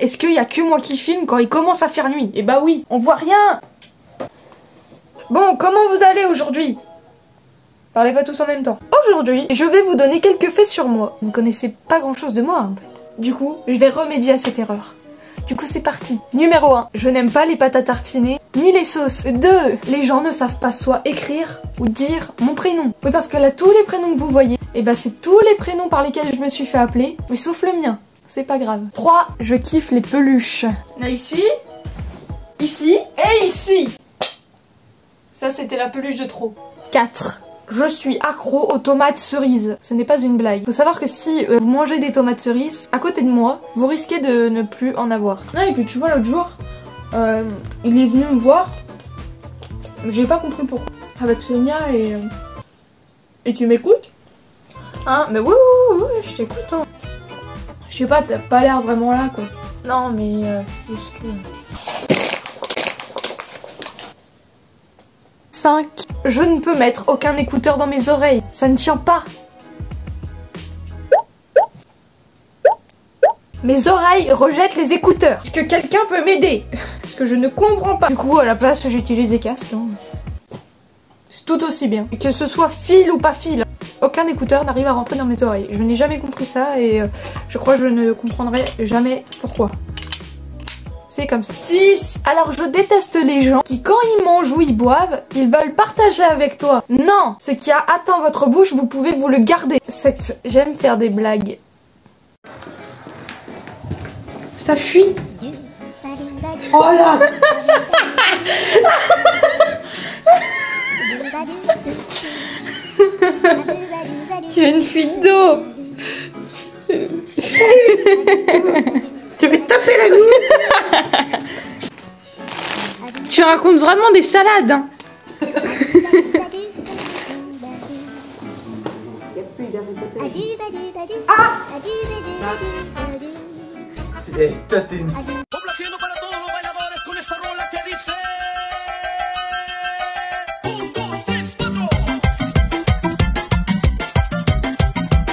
Est-ce qu'il y a que moi qui filme quand il commence à faire nuit? Eh bah oui, on voit rien. Bon, comment vous allez aujourd'hui? Parlez pas tous en même temps. Aujourd'hui, je vais vous donner quelques faits sur moi. Vous ne connaissez pas grand chose de moi en fait. Du coup, je vais remédier à cette erreur. Du coup, c'est parti. Numéro 1. Je n'aime pas les pâtes à tartiner, ni les sauces. 2. Les gens ne savent pas soit écrire ou dire mon prénom. Oui, parce que là, tous les prénoms que vous voyez, et bah c'est tous les prénoms par lesquels je me suis fait appeler, mais sauf le mien. C'est pas grave. 3. Je kiffe les peluches. Là, ici, ici et ici. Ça, c'était la peluche de trop. 4. Je suis accro aux tomates cerises. Ce n'est pas une blague. Faut savoir que si vous mangez des tomates cerises à côté de moi, vous risquez de ne plus en avoir. Ah, et puis tu vois, l'autre jour, il est venu me voir. J'ai pas compris pourquoi. Avec Sonia et tu m'écoutes? Hein? Mais oui, je t'écoute. Hein. Je sais pas, t'as pas l'air vraiment là, quoi. Non, mais c'est juste que... 5. Je ne peux mettre aucun écouteur dans mes oreilles. Ça ne tient pas. Mes oreilles rejettent les écouteurs. Est-ce que quelqu'un peut m'aider? Parce que je ne comprends pas. Du coup, à la place, j'utilise des casques. Hein. C'est tout aussi bien. Et que ce soit fil ou pas fil, aucun écouteur n'arrive à rentrer dans mes oreilles. Je n'ai jamais compris ça et je crois que je ne comprendrai jamais pourquoi. C'est comme ça. 6. Alors je déteste les gens qui quand ils mangent ou ils boivent, ils veulent partager avec toi. Non, ce qui a atteint votre bouche, vous pouvez vous le garder. 7. J'aime faire des blagues. Ça fuit. Oh là. Il y a une fuite d'eau. Tu veux te taper la gueule. Tu racontes vraiment des salades. Hein. Ah.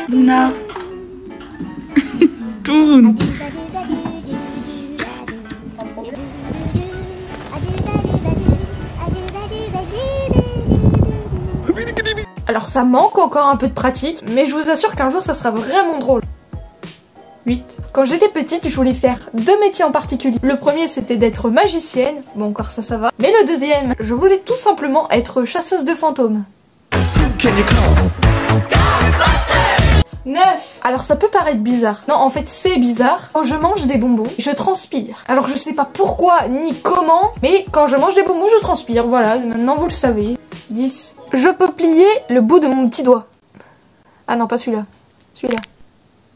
Luna. Tourne. Alors ça manque encore un peu de pratique, mais je vous assure qu'un jour ça sera vraiment drôle. 8. Quand j'étais petite, je voulais faire 2 métiers en particulier. Le premier c'était d'être magicienne, bon encore ça va. Mais le deuxième, je voulais tout simplement être chasseuse de fantômes. 9. Alors ça peut paraître bizarre. Non, en fait c'est bizarre. Quand je mange des bonbons, je transpire. Alors je sais pas pourquoi ni comment, mais quand je mange des bonbons, je transpire. Voilà, maintenant vous le savez. 10. Je peux plier le bout de mon petit doigt. Ah non, pas celui-là. Celui-là.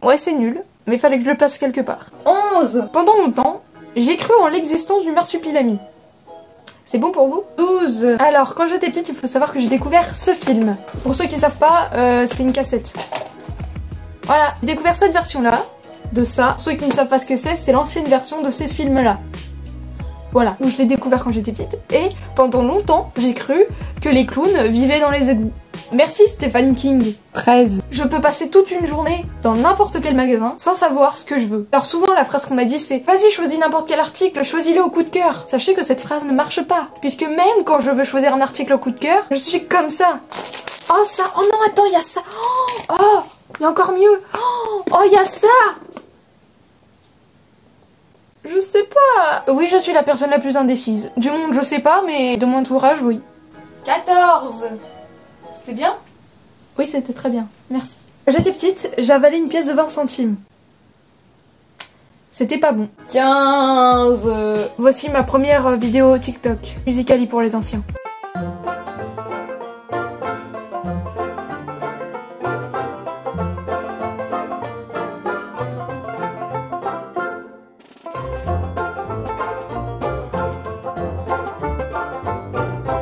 Ouais, c'est nul, mais fallait que je le place quelque part. 11. Pendant longtemps, j'ai cru en l'existence du marsupilami. C'est bon pour vous? 12. Alors, quand j'étais petite, il faut savoir que j'ai découvert ce film. Pour ceux qui savent pas, c'est une cassette. Voilà, j'ai découvert cette version-là, de ça. Pour ceux qui ne savent pas ce que c'est l'ancienne version de ces films-là. Voilà, où je l'ai découvert quand j'étais petite. Et pendant longtemps, j'ai cru que les clowns vivaient dans les égouts. Merci Stephen King. 13. Je peux passer toute une journée dans n'importe quel magasin sans savoir ce que je veux. Alors souvent la phrase qu'on m'a dit c'est « Vas-y, choisis n'importe quel article, choisis-le au coup de cœur ». Sachez que cette phrase ne marche pas. Puisque même quand je veux choisir un article au coup de cœur, je suis comme ça. Oh ça, oh non attends, il y a ça. Oh, il y a encore mieux. Oh, il y a ça. Je sais pas. Oui, je suis la personne la plus indécise. Du monde, je sais pas, mais de mon entourage, oui. 14. C'était bien? Oui, c'était très bien. Merci. Quand j'étais petite, j'avalais une pièce de 20 centimes. C'était pas bon. 15. Voici ma première vidéo TikTok. Musical.ly pour les anciens.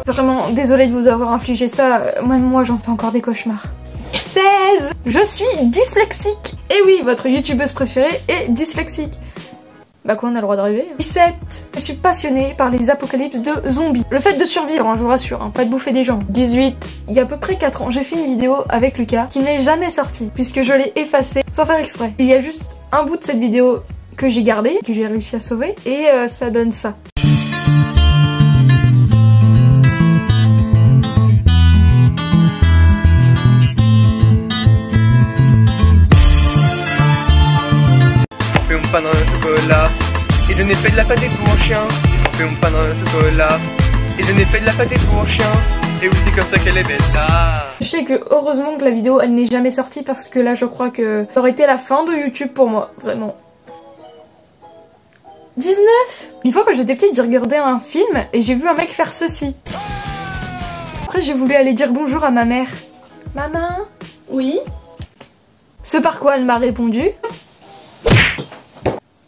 Vraiment, désolée de vous avoir infligé ça, même moi j'en fais encore des cauchemars. 16. Je suis dyslexique. Et oui, votre youtubeuse préférée est dyslexique. Bah quoi, on a le droit de rêver. 17. Je suis passionnée par les apocalypses de zombies. Le fait de survivre, hein, je vous rassure, hein, pas de bouffer des gens. 18. Il y a à peu près 4 ans, j'ai fait une vidéo avec Lucas qui n'est jamais sortie, puisque je l'ai effacée sans faire exprès. Il y a juste un bout de cette vidéo que j'ai gardé, que j'ai réussi à sauver, et ça donne ça. Fais mon pain dans le chocolat, et je n'ai fait de la pâte et tout au chien. Fais mon pain dans le chocolat, et je n'ai fait de la pâte et tout au chien. Et oui, c'est comme ça qu'elle est belle. Ah. Je sais que heureusement que la vidéo elle n'est jamais sortie parce que là je crois que ça aurait été la fin de YouTube pour moi, vraiment. 19. Une fois que j'étais petite, j'ai regardé un film et j'ai vu un mec faire ceci. Après j'ai voulu aller dire bonjour à ma mère. Maman? Oui? Ce par quoi elle m'a répondu.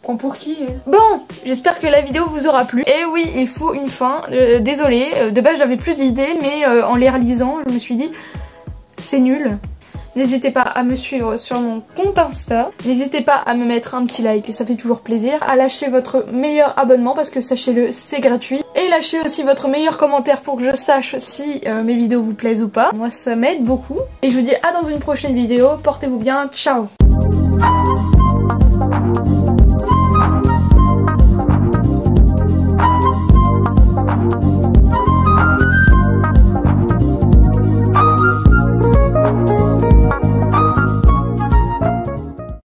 Prends pour qui? Bon, j'espère que la vidéo vous aura plu. Et oui, il faut une fin. Désolée, de base j'avais plus d'idées, mais en les relisant, je me suis dit, c'est nul. N'hésitez pas à me suivre sur mon compte Insta. N'hésitez pas à me mettre un petit like, ça fait toujours plaisir. À lâcher votre meilleur abonnement parce que sachez-le, c'est gratuit. Et lâchez aussi votre meilleur commentaire pour que je sache si mes vidéos vous plaisent ou pas. Moi ça m'aide beaucoup. Et je vous dis à dans une prochaine vidéo. Portez-vous bien, ciao.